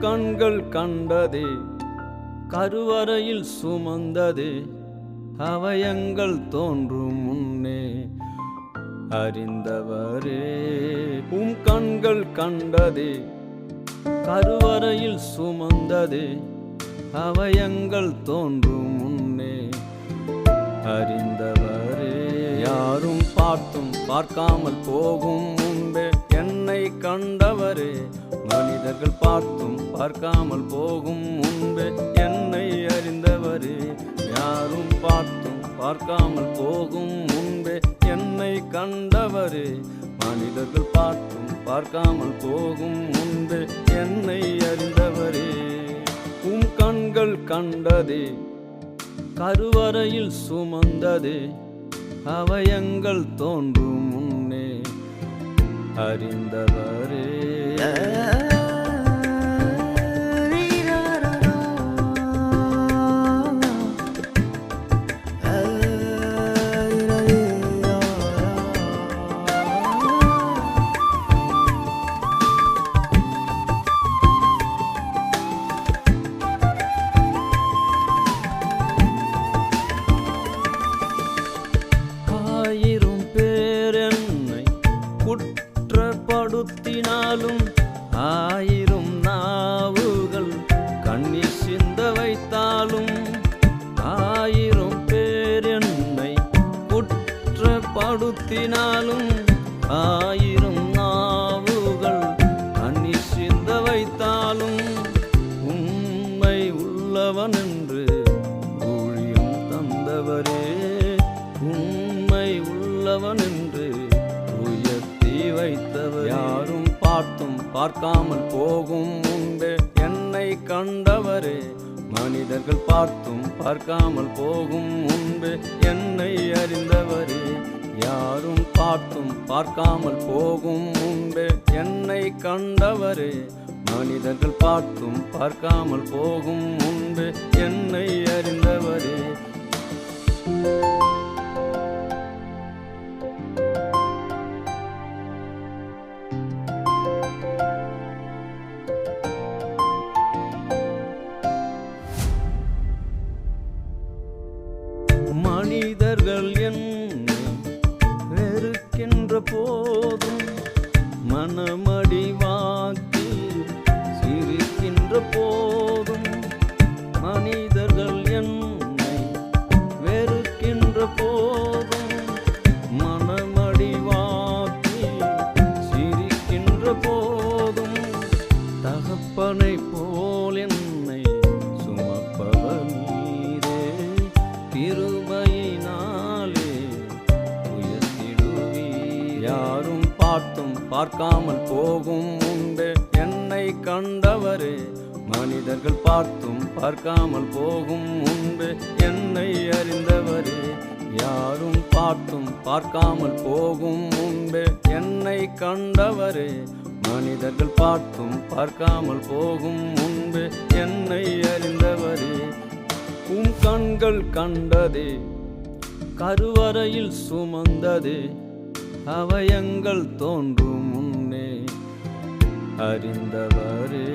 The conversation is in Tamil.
கண்கள் கண்டதே, கருவறையில் சுமந்ததே, அவயங்கள் தோன்றும் முன்னே அறிந்தவரே. உம் கண்கள் கண்டதே, கருவறையில் சுமந்ததே, அவயங்கள் தோன்றும் முன்னே அறிந்தவரே. யாரும் பார்த்தும் பார்க்காமல் போகும் முன்பே என்னை கண்டவரே. மனிதர்கள் பார்த்தும் பார்க்காமல் போகும் முன்பே என்னை அறிந்தவரே. யாரும் பார்த்தும் பார்க்காமல் போகும் முன்பே என்னை கண்டவரே. மனிதர்கள் பார்த்தும் பார்க்காமல் போகும் முன்பே என்னை அறிந்தவரே. உம் கண்கள் கண்டதே, கருவறையில் சுமந்ததே, அவயங்கள் தோன்றும் முன்னே அறிந்தவரே. ஆயிரம் பேர் என்னை குற்றப்படுத்தினாலும், ஆயிரம் நாவுகள் கண்ணீர் சிந்த வைத்தாலும், ஆயிரம் பேர் என்னை குற்றப்படுத்தினாலும், ஆயிரம் நாவுகள் கண்ணீர் சிந்த வைத்தாலும், உண்மை உள்ளவன் என்று ஊழியம் தந்தவரே. உண்மை உள்ளவன் என்று உயர்த்தி வைத்தவர். யாரும் பார்த்தும் பார்க்காமல் போகும் முன்பே என்னை கண்டவரே. மனிதர்கள் பார்த்தும் பார்க்காமல் போகும் முன்பே என்னை அறிந்தவரே. யாரும் பார்த்தும் பார்க்காமல் போகும் முன்பே என்னை கண்டவரே. மனிதர்கள் பார்த்தும் பார்க்காமல் போகும் முன்பே என்னை அறிந்தவரே. மனிதர்கள் என்னை வெறுக்கின்ற போதும், மனமடிவாக்கி சிரிக்கின்ற போதும், மனிதர்கள் என்னை வெறுக்கின்ற போதும், மனமடிவாக்கி சிரிக்கின்ற போதும், தகப்பனை போல் என்னை சுமப்பவர் நீரே. கிருபையினாலே உயர்த்திடுவீர். யாரும் பார்த்தும் பார்க்காமல் போகும் முன்பே என்னை கண்டவரே. மனிதர்கள் பார்த்தும் பார்க்காமல் போகும் முன்பே என்னை அறிந்தவரே. யாரும் பார்த்தும் பார்க்காமல் போகும் முன்பே என்னை கண்டவரே. மனிதர்கள் பார்த்தும் பார்க்காமல் போகும் முன்பே என்னை அறிந்தவரே. உம் கண்கள் கண்டதே, கருவறையில் சுமந்ததே, அவயங்கள் தோன்றும் முன்னே அறிந்தவரே.